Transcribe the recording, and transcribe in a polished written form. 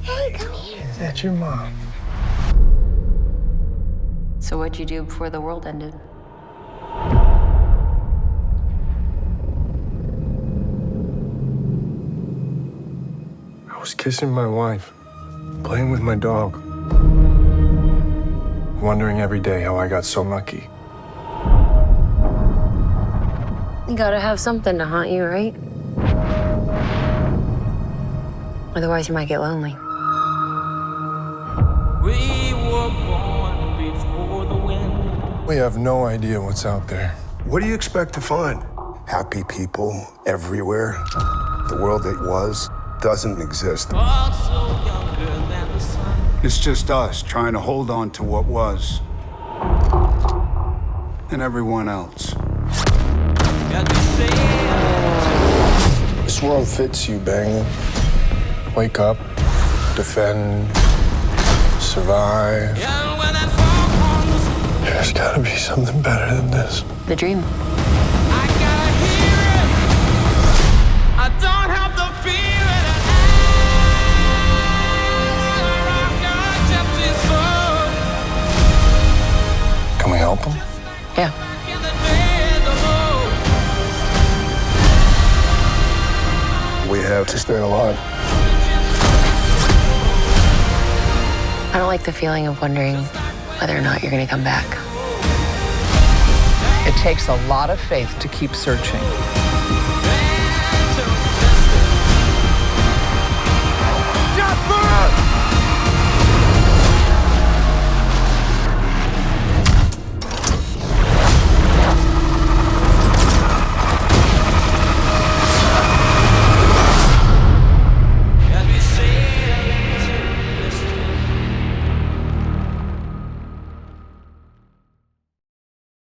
Hey, come here. That's your mom. So what'd you do before the world ended? I was kissing my wife, playing with my dog, wondering every day how I got so lucky. You gotta have something to haunt you, right? Otherwise, you might get lonely. We were born before the wind. We have no idea what's out there. What do you expect to find? Happy people everywhere. The world that was doesn't exist. Also younger than the sun. It's just us trying to hold on to what was. And everyone else. Got to say This world fits you, Bangley. Wake up, defend, survive. yeah, when that fall comes, There's gotta be something better than this. The dream. I gotta hear it. I don't have to feel it. I've got empty soul. Can we help them? Yeah. In the day, the road. We have to stay alive. I don't like the feeling of wondering whether or not you're gonna come back. It takes a lot of faith to keep searching.